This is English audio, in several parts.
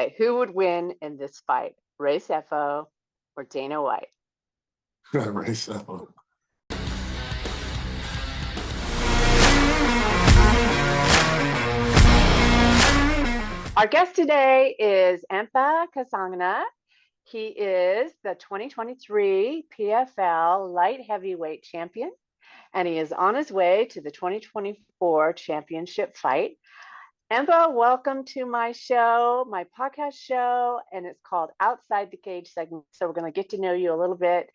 Okay, who would win in this fight? Ray Sefo or Dana White? Ray Sefo. Our guest today is Impa Kasanganay. He is the 2023 PFL light heavyweight champion, and he is on his way to the 2024 championship fight. Impa, welcome to my show, my podcast show, and it's called Outside the Cage segment. So we're going to get to know you a little bit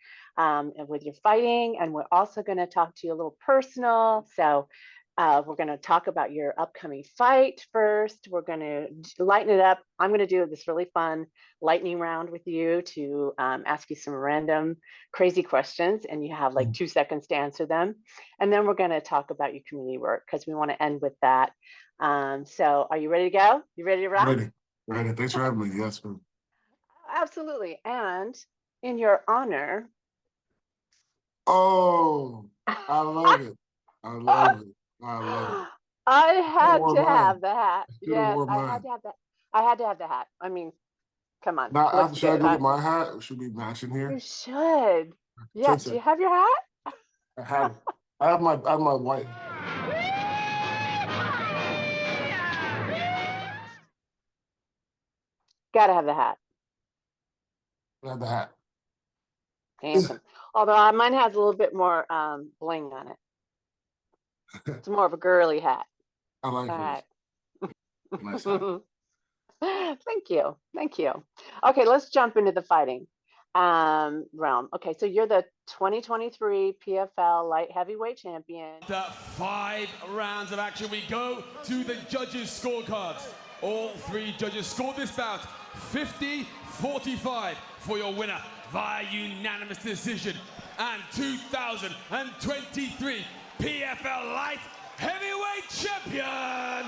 with your fighting, and we're also going to talk to you a little personal. So we're going to talk about your upcoming fight first. We're going to lighten it up. I'm going to do this really fun lightning round with you to ask you some random crazy questions, and you have like 2 seconds to answer them. And then we're going to talk about your community work because we want to end with that. So are you ready to go? You ready to rock? Ready. Thanks for having me. Yes, ma'am. Absolutely. And in your honor. Oh, I love it. I love it. I had to have the hat. Yes, I had to have that. I had to have the hat. I mean, come on. Now, should I go get my hat? Or should we be matching here? You should. Yeah. Do you have your hat? I have it. I have my white. Gotta have the hat. I have the hat. Handsome. Although mine has a little bit more bling on it. It's more of a girly hat. I like it. Nice hat. Thank you. Okay, let's jump into the fighting realm. Okay, so you're the 2023 PFL light heavyweight champion. The 5 rounds of action. We go to the judges' scorecards. All 3 judges scored this bout 50-45 for your winner via unanimous decision and 2023 PFL light heavyweight champion,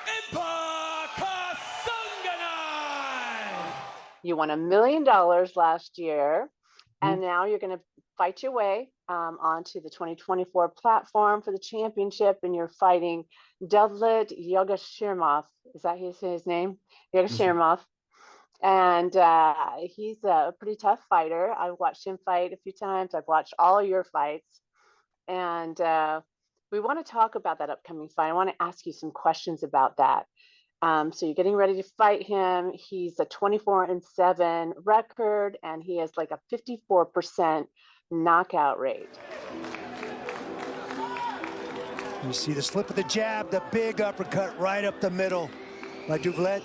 Impa Kasanganay. You won $1 million last year, and now you're going to fight your way onto the 2024 platform for the championship, and you're fighting Dovletdzhan Yagshimuradov. Is that his name? Yagshimuradov. And he's a pretty tough fighter. I've watched him fight a few times. I've watched all of your fights. And we want to talk about that upcoming fight. I want to ask you some questions about that. So you're getting ready to fight him. He's a 24-7 record, and he has like a 54% knockout rate. You see the slip of the jab, the big uppercut right up the middle by Dovletdzhan.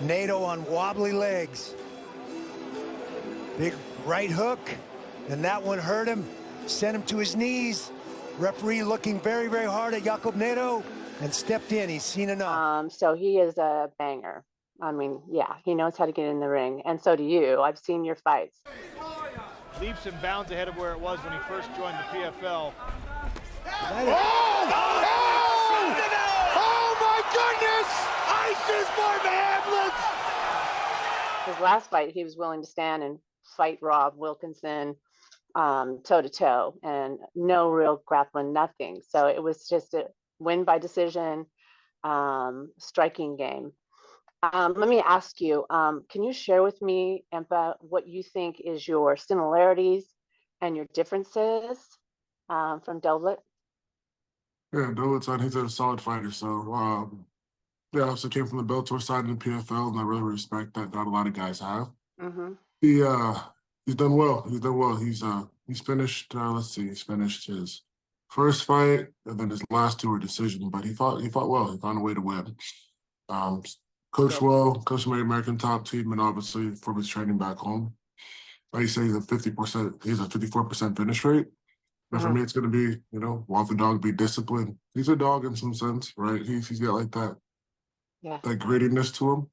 NATO on wobbly legs. Big right hook, and that one hurt him, sent him to his knees. Referee looking very, very hard at Jakub NATO and stepped in. He's seen enough. So he is a banger. I mean, yeah, he knows how to get in the ring, and so do you. I've seen your fights. Leaps and bounds ahead of where it was when he first joined the PFL. Oh my goodness! Ice is more Hamlet! His last fight, he was willing to stand and fight Rob Wilkinson toe-to-toe, and no real grappling, nothing. So it was just a win by decision, striking game. Let me ask you, can you share with me, Impa, what you think is your similarities and your differences from Dovletdzhan? Yeah, Dovletdzhan, he's a solid fighter. So, yeah, I also came from the Bellator side in the PFL, and I really respect that. Not a lot of guys have. He's done well. He's finished. Let's see, he's finished his first fight, and then his last 2 were decision. But he fought well. He found a way to win. Coached well, coached my American top team, and obviously from his training back home. Like you say, he's a 54% finish rate. But for me, it's going to be, watch the dog be disciplined. He's a dog in some sense, right? He's got like that grittiness to him,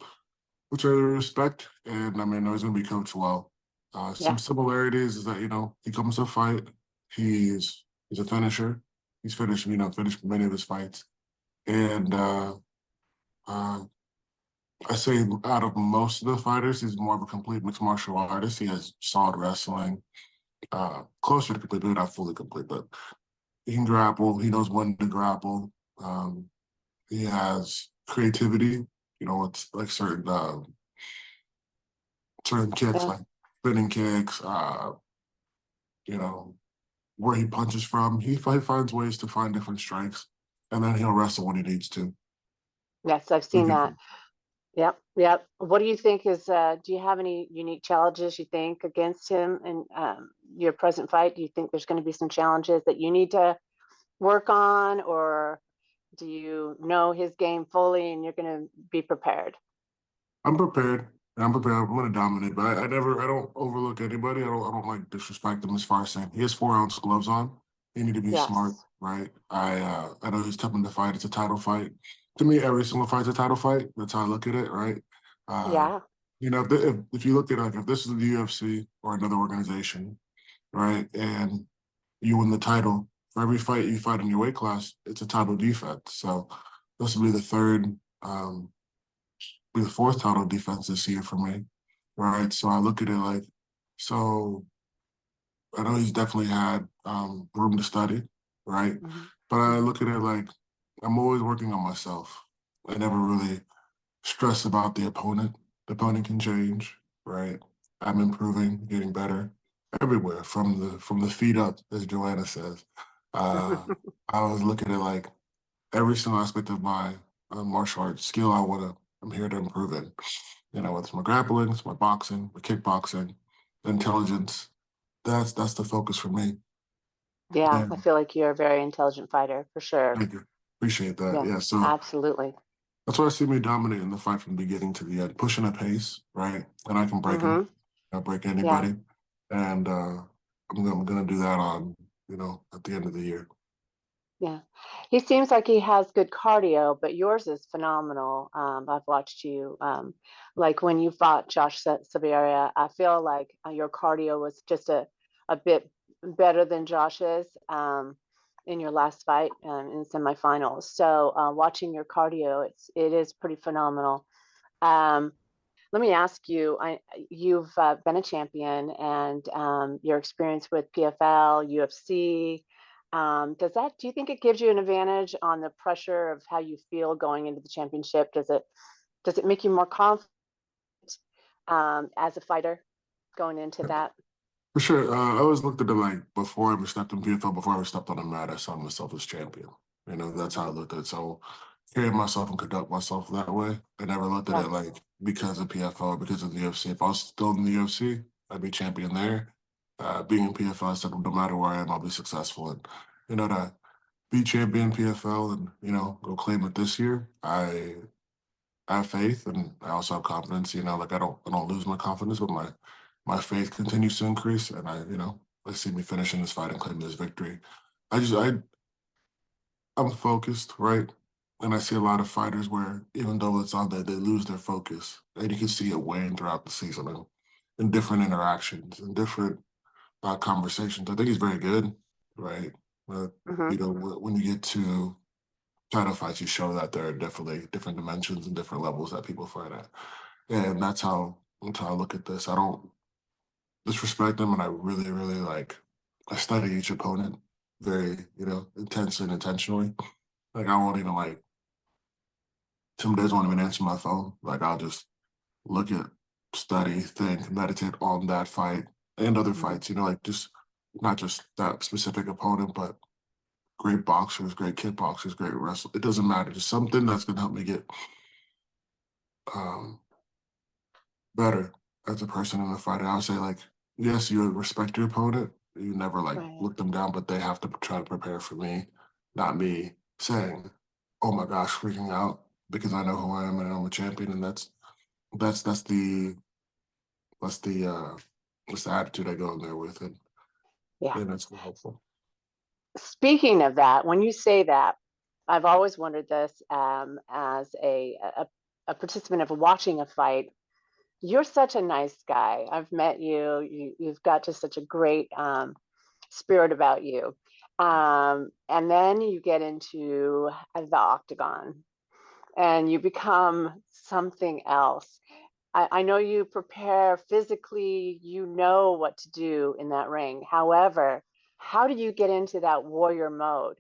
which I respect. And I mean, he's going to be coached well. Some similarities is that, he comes to a fight. He's a finisher. He's finished many of his fights. And I say out of most of the fighters, he's more of a complete mixed martial artist. He has solid wrestling, closer to complete, but not fully complete. But he can grapple. He knows when to grapple. He has creativity it's like certain kicks, like spinning kicks, where he punches from. He finds ways to find different strikes, and then he'll wrestle when he needs to. Yes, I've seen that. Yep, yep. What do you think is, do you have any unique challenges you think against him in your present fight? Do you think there's going to be some challenges that you need to work on, or do you know his game fully and you're going to be prepared? I'm prepared. I'm prepared. I'm going to dominate, but I don't overlook anybody. I don't like disrespect them as far as saying he has 4-ounce gloves on. You need to be smart, Yes. right? I know he's coming to fight. It's a title fight. To me, every single fight's a title fight. That's how I look at it, right? Yeah. If you look at like if this is the UFC or another organization, right, and you win the title, for every fight you fight in your weight class, it's a title defense. So this will be the fourth title defense this year for me, right? So I look at it like, so I know he's definitely had room to study, right? But I look at it like I'm always working on myself. I never really stress about the opponent. The opponent can change, right? I'm improving, getting better everywhere from the feet up, as Joanna says. I always look at it like every single aspect of my martial arts skill I'm here to improve in. Whether it's my grappling, it's my boxing, my kickboxing, intelligence. That's the focus for me. Yeah, I And feel like you're a very intelligent fighter for sure. thank you. Appreciate that. Yeah, Yeah. So absolutely. that's why I see me dominating the fight from the beginning to the end, pushing a pace, right? And I can break him. I break Yeah. anybody. And I'm gonna do that on, at the end of the year. Yeah. He seems like he has good cardio, but yours is phenomenal. I've watched you, like when you fought Josh Silveira, I feel like your cardio was just a bit better than Josh's in your last fight in semifinals. So watching your cardio, it is pretty phenomenal. Um, Let me ask you, you've been a champion and your experience with PFL, UFC, do you think it gives you an advantage on the pressure of how you feel going into the championship? Does it make you more confident as a fighter going into that? For sure. I always looked at it like before I ever stepped in PFL, before I ever stepped on a mat, I saw myself as champion. That's how I looked at it. So carry myself and conduct myself that way. I never looked at it Yes. like because of PFL or because of the UFC. If I was still in the UFC, I'd be champion there. Being in PFL, I said no matter where I am, I'll be successful. And to be champion PFL and go claim it this year, I have faith and I also have confidence. Like I don't lose my confidence, but my faith continues to increase, and I see me finishing this fight and claiming this victory. I'm focused, right? And I see a lot of fighters where even though it's on there, they lose their focus, and you can see it wane throughout the season and in different interactions and different conversations. I think he's very good, right? But when you get to title fights, you show that there are definitely different dimensions and different levels that people fight at. And that's how I look at this. I don't disrespect them, and I really, really I study each opponent very, intensely and intentionally. Like I won't even some days I won't even answer my phone. Like I'll just look at, study, think, meditate on that fight and other fights, just not just that specific opponent, but great boxers, great kickboxers, great wrestlers. It doesn't matter. Just something that's gonna help me get um, better as a person in the fight. I would say yes, you respect your opponent. You never Right. look them down, but they have to try to prepare for me, not me saying, "Oh my gosh," freaking out because I know who I am and I'm a champion, and that's that's the that's the uh that's the attitude I go in there with, Yeah. and that's helpful. Speaking of that, when you say that, I've always wondered this as a participant of watching a fight. You're such a nice guy. I've met you. You've got just such a great spirit about you. And then you get into the octagon and you become something else. I know you prepare physically, you know what to do in that ring. However, how do you get into that warrior mode?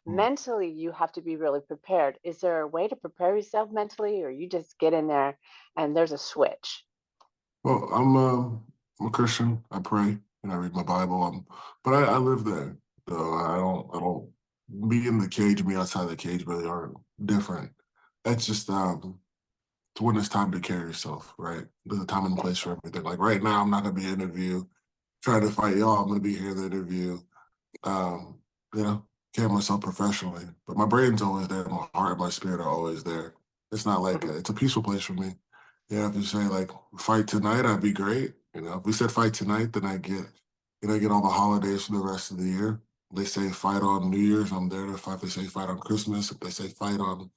mentally you have to be really prepared. Is there a way to prepare yourself mentally, or you just get in there and there's a switch? Well, I'm a Christian. I pray and I read my Bible. But I live there. So I don't me in the cage, me outside the cage really aren't different. That's just to when it's time to carry yourself, right? There's a time and place for everything. Like right now, I'm not gonna be an interview trying to fight y'all. I'm gonna be here in the interview. Um, you know, carry myself professionally. But my brain's always there, my heart and my spirit are always there. It's not like it's a peaceful place for me. Yeah, if you say like fight tonight, I'd be great. You know, if we said fight tonight, then I get all the holidays for the rest of the year. They say fight on New Year's, I'm there to fight. They say fight on Christmas. If they say fight on,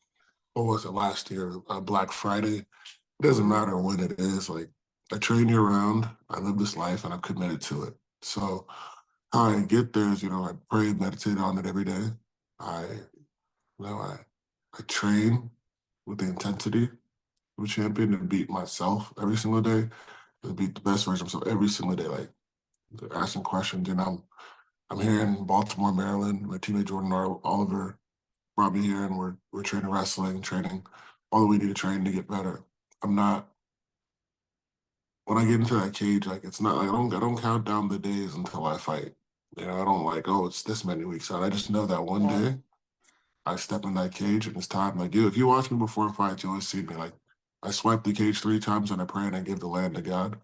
what was it last year, Black Friday, it doesn't matter when it is. Like I train year round, I live this life, and I'm committed to it. So how I get there is, I pray, meditate on it every day. I, I train with the intensity of a champion to beat myself every single day, to beat the best version of myself every single day. Like asking questions, and I'm here in Baltimore, Maryland. My teammate Jordan Oliver brought me here, and we're training wrestling, training all that we need to train to get better. I'm not. When I get into that cage, like it's not. Like, I don't count down the days until I fight. I don't like, oh, it's this many weeks out. I just know that one day I step in that cage and it's time. Like if you watch me before fights, you always see me like I swipe the cage 3 times and I pray and I give the land to God.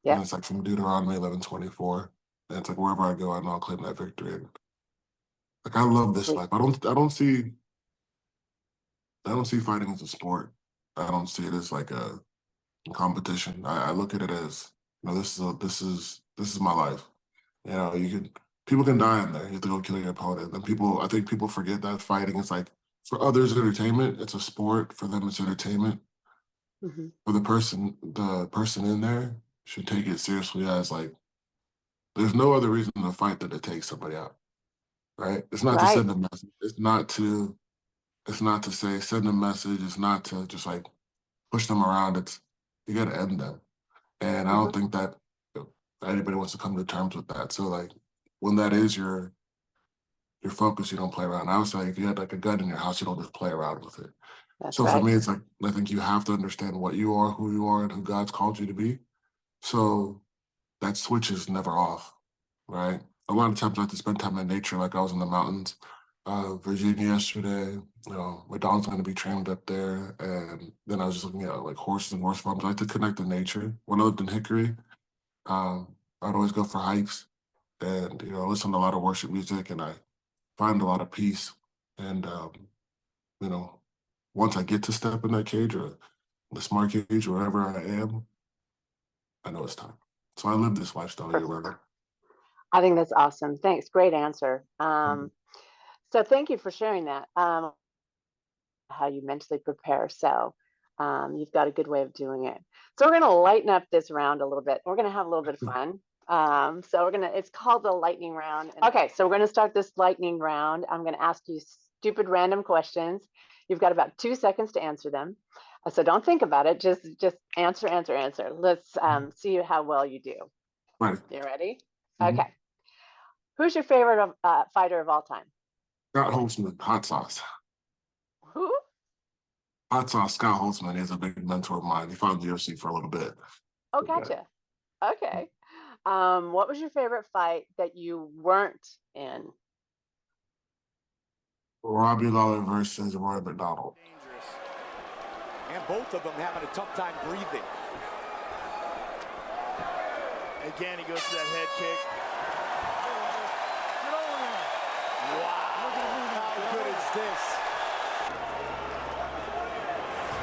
Yeah. And it's like from Deuteronomy 11:24. And it's like wherever I go, I know I'll claim that victory. And like I love this life. I don't see fighting as a sport. I don't see it as like a competition. I look at it as, this is my life. People can die in there. You have to go kill your opponent. And I think people forget that fighting is like, for others, entertainment. It's a sport. For them, it's entertainment. For the person in there should take it seriously as like, there's no other reason to fight than to take somebody out, right? It's not to send a message. It's not to say send a message. It's not to just like push them around. You got to end them. And I don't think that anybody wants to come to terms with that. So like when that is your focus, you don't play around. I would say if you had like a gun in your house, you don't just play around with it. So for me, it's like, I think you have to understand what you are, who you are, and who God's called you to be. So that switch is never off, right? A lot of times I like to spend time in nature, like I was in the mountains, Virginia yesterday. My dog's going to be trained up there. And then I was just looking at like horses and horse farms. I like to connect to nature. When I lived in Hickory, I'd always go for hikes and, listen to a lot of worship music, and I find a lot of peace. And, once I get to step in that cage or the smart cage, wherever I am, I know it's time. So I live this lifestyle year round. I think that's awesome. Thanks. Great answer. So thank you for sharing that. How you mentally prepare. So you've got a good way of doing it. So we're going to lighten up this round a little bit. We're going to have a little bit of fun. It's called the lightning round. Okay, so we're going to start this lightning round. I'm going to ask you stupid random questions. You've got about 2 seconds to answer them. So don't think about it. Just answer. Let's see how well you do. Right. You ready? Okay. Who's your favorite fighter of all time? Scott Holtzman, hot sauce. Who? Hot sauce, Scott Holtzman is a big mentor of mine. He fought in the UFC for a little bit. Oh, gotcha. Okay. What was your favorite fight that you weren't in? Robbie Lawler versus Roy McDonald. Dangerous. And both of them having a tough time breathing. Again, he goes to that head kick. Wow, how good is this?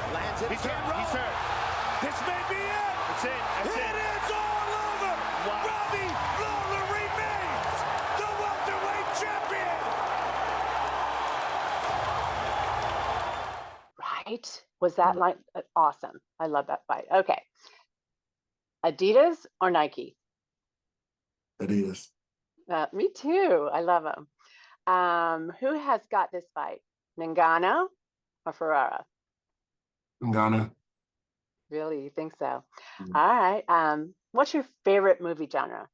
Lands it. He's hurt. This may be it. That's it. It is all over. Wow. Robbie Lawler remains the welterweight champion. Right? Was that like awesome? I love that fight. Okay. Adidas or Nike? Adidas. Me too. I love them. Who has got this fight? Ngannou or Ferrara? Ngannou. Really? You think so? All right. What's your favorite movie genre?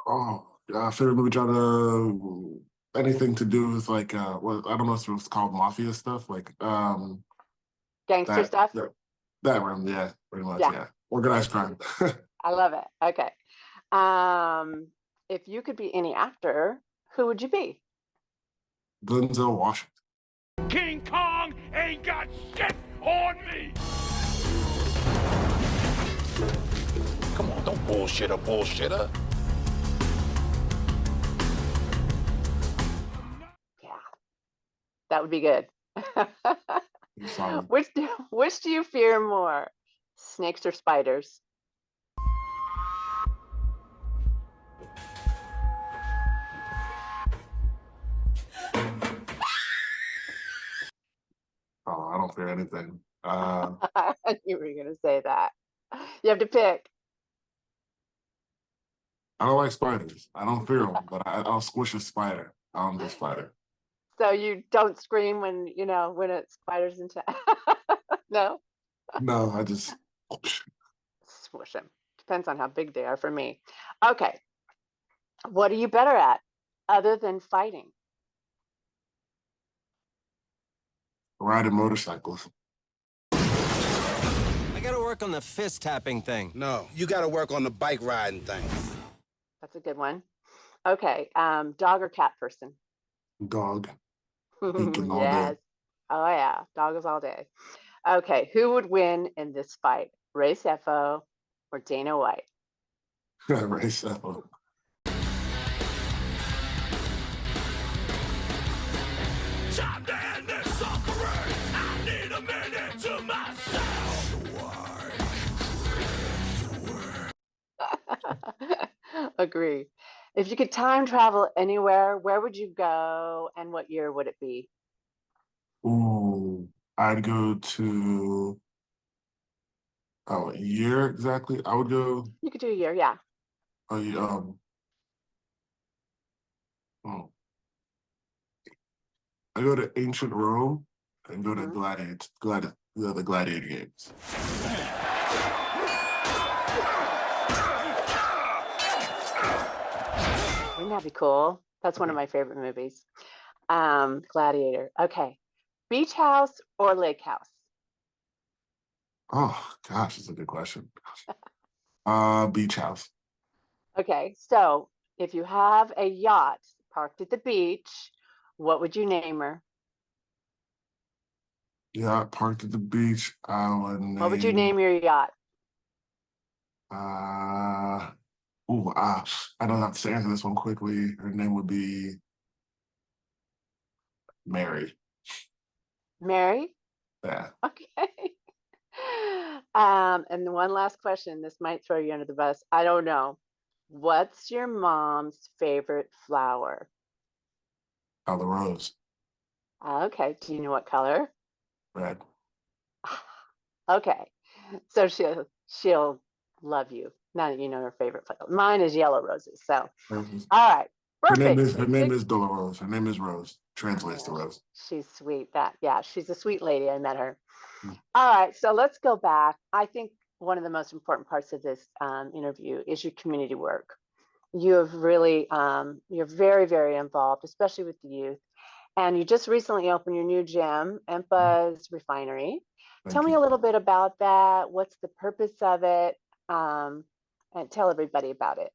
Oh, favorite movie genre, anything to do with like well, I don't know if it's called mafia stuff, like Gangster stuff? That realm, yeah, pretty much, Yeah. yeah. Organized crime. I love it. Okay. If you could be any actor, who would you be? Denzel Washington. King Kong ain't got shit on me. Come on, don't bullshitter. Yeah, that would be good. Solid. Which do you fear more, snakes or spiders? Oh, I don't fear anything. I knew you were going to say that. You have to pick. I don't like spiders. I don't fear them, but I'll squish a spider. I don't do spider. So you don't scream when, when it's spiders into No? No, I just Squish them. Depends on how big they are for me. Okay. What are you better at other than fighting? riding motorcycles. I gotta work on the fist tapping thing. No, you gotta work on the bike riding thing. That's a good one. Okay. Dog or cat person? Dog. Beacon all day. Yes. Oh yeah. Dog is all day. Okay. Who would win in this fight? Ray Sefo or Dana White? Ray Sefo. Time to end this suffering. I need a minute to myself. Agree. If you could time travel anywhere, where would you go and what year would it be? Ooh, I'd go to a year exactly. I would go You could do a year, yeah. I go to ancient Rome and go to the gladiator games. Wouldn't that be cool? That's one of my favorite movies. Gladiator. Okay. Beach house or lake house? Oh gosh, that's a good question. Beach house. Okay, so if you have a yacht parked at the beach, what would you name her? Yeah, parked at the beach. I would name. What would you name your yacht? I don't have to answer this one quickly. Her name would be Mary. Mary? Yeah. Okay. And one last question. This might throw you under the bus. I don't know. What's your mom's favorite flower? The rose. Okay. Do you know what color? Red. Okay. So she'll love you now that you know her favorite flower. Mine is yellow roses. So, all right. Perfect. Her name is Dolores. Her name is Rose. Translates to Rose. She's sweet. She's a sweet lady. I met her. All right. So let's go back. I think one of the most important parts of this interview is your community work. You have really, you're very, very involved, especially with the youth. And you just recently opened your new gym, IMPA's Refinery. Tell me a little bit about that. What's the purpose of it? And tell everybody about it.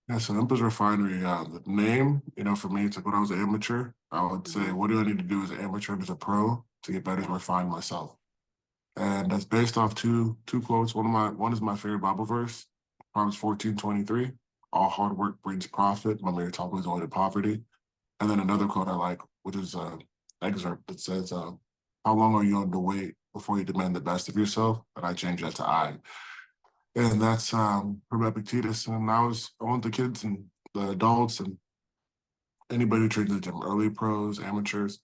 Yeah, so IMPA's Refinery, the name, for me, it's like when I was an amateur, I would say, what do I need to do as an amateur and as a pro to get better to refine myself? And that's based off two quotes. One is my favorite Bible verse, Proverbs 14:23. All hard work brings profit. My mere talk is only to poverty. And then another quote I like, which is an excerpt that says, how long are you on the wait before you demand the best of yourself? And I change that to I. And that's from Epictetus. And I want the kids and the adults and anybody who trains in the gym, early pros, amateurs,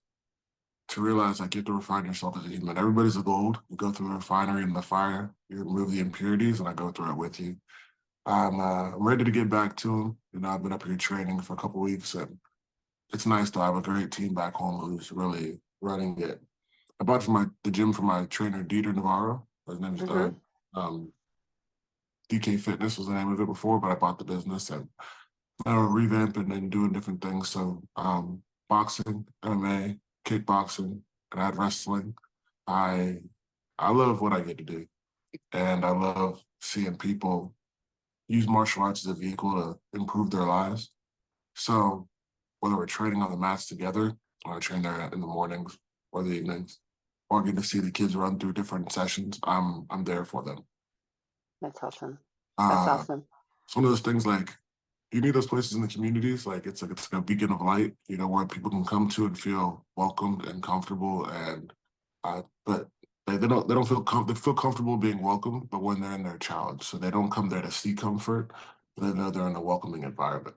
to realize like you have to refine yourself as a human. Everybody's a gold. You go through the refinery and the fire, you remove the impurities, and I go through it with you. I'm ready to get back to them. I've been up here training for a couple of weeks, and it's nice to have a great team back home who's really running it. I bought the gym from my trainer, Dieter Navarro. His name is DK Fitness was the name of it before, but I bought the business, and revamping and doing different things. So boxing, MMA, kickboxing, and I had wrestling. I love what I get to do, and I love seeing people use martial arts as a vehicle to improve their lives. So whether we're training on the mats together, or I train there in the mornings or the evenings, or getting to see the kids run through different sessions, I'm there for them. That's awesome. That's awesome. It's one of those things like you need those places in the communities, like it's a beacon of light, you know, where people can come to and feel welcomed and comfortable, and but they don't feel they feel comfortable being welcomed, but when they're in their challenge, so they don't come there to see comfort, but they know they're in a welcoming environment,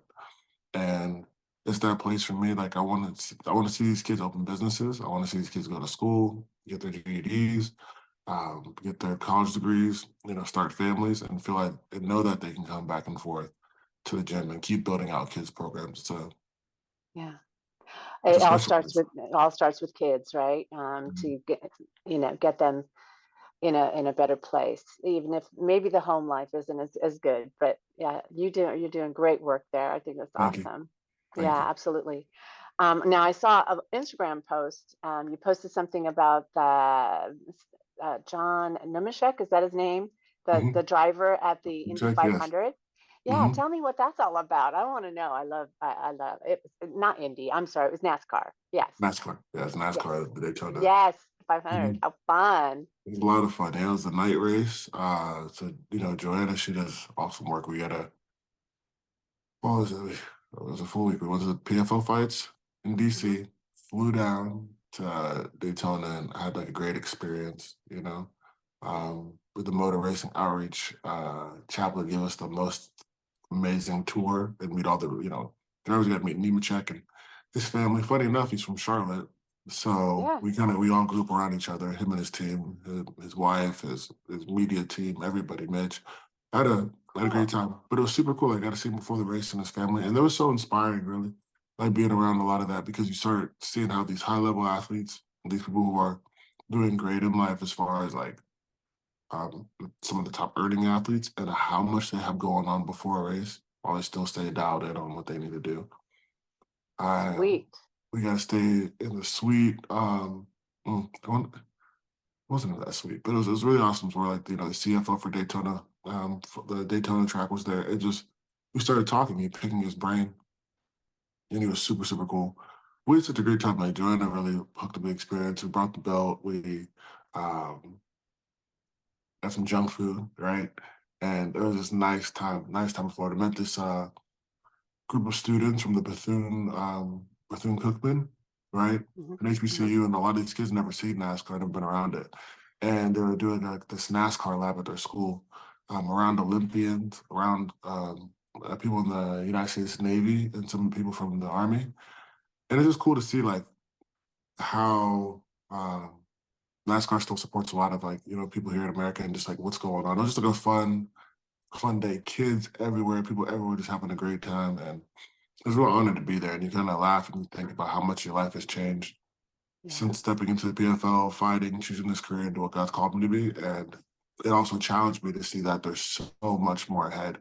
and it's that place for me. Like I want to see these kids open businesses. I want to see these kids go to school, get their GEDs, get their college degrees, you know, start families, and feel like and know that they can come back and forth to the gym and keep building out kids programs. So yeah, it's it a all special place. starts with kids, right? To get them in a better place, even if maybe the home life isn't as good. But yeah, you're doing great work there. I think that's Thank you. awesome. Thank Yeah, you. absolutely. Now I saw an Instagram post. You posted something about the John Numashek, is that his name? The driver at the Indy Check, yes. 500. Yeah, hmm tell me what that's all about. I want to know. I love it. Not Indy. I'm sorry. It was NASCAR. Yes. NASCAR. Yeah, it's Yes. NASCAR. The Daytona. Yes. 500. How fun. It was a lot of fun. Yeah, it was a night race. So you know, Joanna, she does awesome work. We had what was it? It was a full week. We went to the PFL fights in DC, flew down to Daytona, and I had like a great experience, you know. With the motor racing outreach, Chaplin gave us the most amazing tour and meet all the, you know, drivers. Got to meet Nemechek and his family. Funny enough, he's from Charlotte. So Yeah. we all group around each other, him and his team, his wife, his media team, everybody, Mitch. I had a great time. But it was super cool. I got to see him before the race and his family. And it was so inspiring, really. Like being around a lot of that, because you start seeing how these high level athletes, these people who are doing great in life as far as like some of the top earning athletes, and how much they have going on before a race while they still stay dialed in on what they need to do. Sweet. We got to stay in the suite. It wasn't that sweet, but it was really awesome. So we're like, you know, the CFO for Daytona, for the Daytona track was there. We started talking, he picking his brain, and he was super, super cool. We had such a great time. Like Joanna really hooked up the experience. We brought the belt. We got some junk food, right? And it was this nice time in Florida. Met this group of students from the Bethune-Cookman, right? And HBCU, and a lot of these kids never seen NASCAR, never been around it. And they were doing like this NASCAR lab at their school, around Olympians, around people in the United States Navy, and some people from the Army. And it's just cool to see like how NASCAR still supports a lot of like, you know, people here in America, and just like what's going on. It was just like a fun day. Kids everywhere, people everywhere just having a great time. And it was a real honor to be there. And you kind of laugh and you think about how much your life has changed since stepping into the PFL, fighting, choosing this career into what God's called me to be. And it also challenged me to see that there's so much more ahead.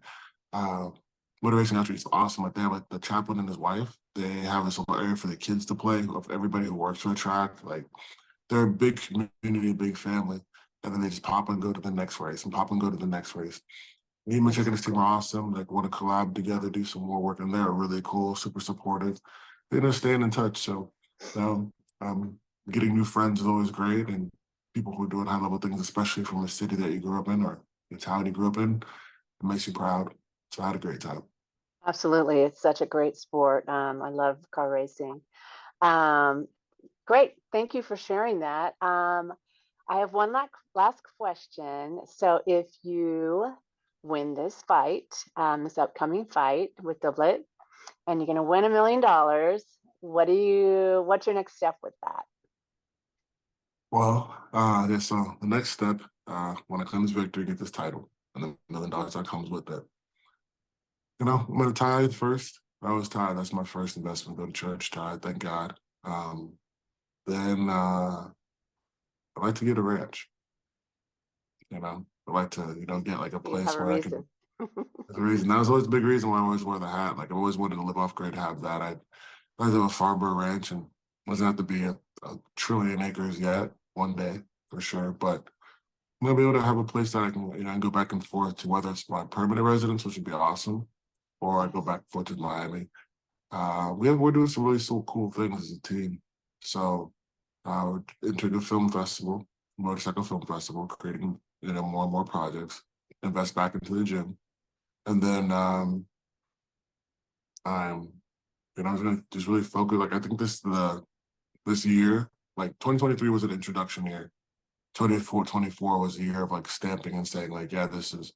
Motor racing outreach is awesome. Like they have like the chaplain and his wife. They have this little area for the kids to play of everybody who works for the track. Like they're a big community, a big family. And then they just pop and go to the next race and pop and go to the next race. Me and Mitch and his team are awesome. Like want to collab together, do some more work, and they're really cool, super supportive. They're just staying in touch. So getting new friends is always great, and people who are doing high level things, especially from the city that you grew up in or the town you grew up in, it makes you proud. So I had a great time. Absolutely. It's such a great sport. I love car racing. Great. Thank you for sharing that. I have one last question. So if you win this fight, this upcoming fight with Dovletdzhan, and you're going to win $1 million, what's your next step with that? Well, so the next step, when I claim this victory, get this title, and the $1 million that comes with it. You know, I'm going to tithe first. I always tithe. That's my first investment. Go to church, tithe, thank God. Then I'd like to get a ranch. You know, I'd like to, you know, get like a place where I can The reason that was always a big reason why I always wore the hat. Like I always wanted to live off grid, have that. I have a farm or ranch and doesn't have to be a trillion acres yet. One day for sure, but I'm gonna be able to have a place that I can, go back and forth to, whether it's my permanent residence, which would be awesome, or I go back and forth to Miami. We're doing some really so cool things as a team. So we're entering a film festival, motorcycle film festival, creating more and more projects, invest back into the gym, and then I'm I was gonna just really focus. Like I think this year, like 2023 was an introduction year. 24 was a year of like stamping and saying like, yeah, this is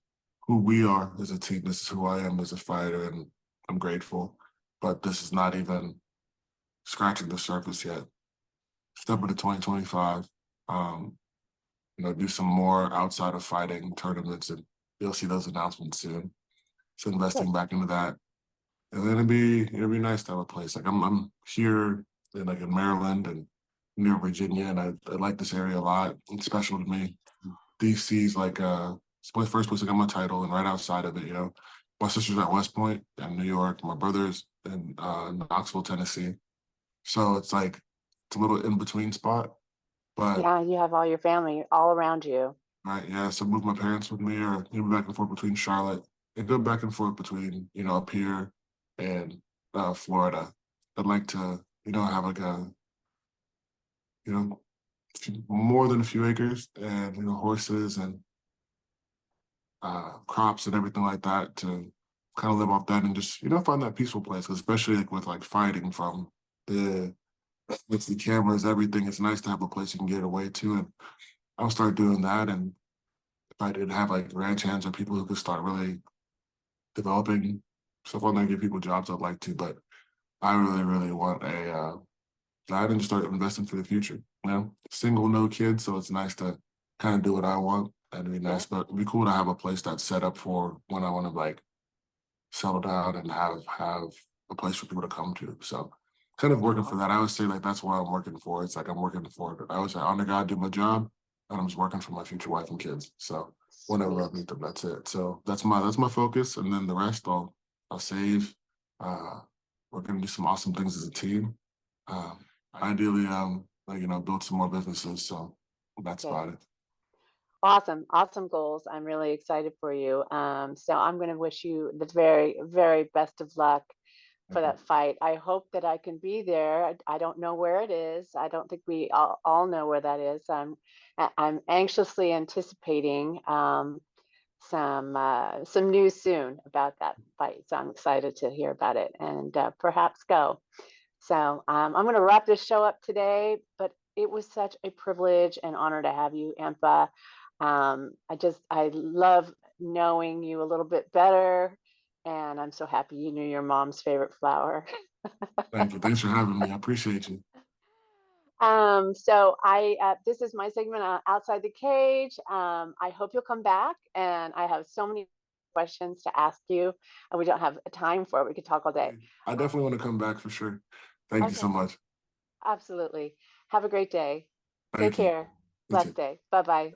who we are as a team. This is who I am as a fighter, and I'm grateful. But this is not even scratching the surface yet. Step into 2025. Do some more outside of fighting tournaments, and you'll see those announcements soon. So investing back into that, and then it'd be nice to have a place. Like I'm here in Maryland and near Virginia, and I like this area a lot. It's special to me. DC's like it's the first place I got my title, and right outside of it, my sister's at West Point in New York. My brother's in Knoxville, Tennessee. So it's like it's a little in between spot. But yeah, you have all your family all around you. Right, yeah. So move my parents with me, or back and forth between Charlotte, and go back and forth between up here and Florida. I'd like to have like more than a few acres, and horses and crops and everything like that, to kind of live off that and just find that peaceful place. 'Cause especially like with like fighting from with the cameras, everything, it's nice to have a place you can get away to, and I'll start doing that. And if I did have like ranch hands or people who could start really developing stuff on there, give people jobs, I'd like to. But I really, really want a that and just start investing for the future. Single, no kids, so it's nice to kind of do what I want. That'd be nice, but it'd be cool to have a place that's set up for when I want to like settle down and have a place for people to come to. So kind of working for that. I always say like that's what I'm working for. It's like I'm working for it. I always say, honor God, do my job, and I'm just working for my future wife and kids. So whenever I meet them, that's it. So that's my focus, and then the rest I'll save. We're gonna do some awesome things as a team. Ideally, build some more businesses. So that's about it. Awesome goals. I'm really excited for you. So I'm going to wish you the very, very best of luck for that fight. I hope that I can be there. I don't know where it is. I don't think we all know where that is. I'm anxiously anticipating some news soon about that fight. So I'm excited to hear about it and perhaps go. So I'm going to wrap this show up today, but it was such a privilege and honor to have you, Impa. I love knowing you a little bit better, and I'm so happy you knew your mom's favorite flower. Thank you. Thanks for having me. I appreciate you. So this is my segment Outside the Cage. I hope you'll come back, and I have so many questions to ask you, and we don't have time for it. We could talk all day. I definitely want to come back for sure. Thank you so much. Absolutely. Have a great day. Thank Take care. Blessed day. Bye-bye.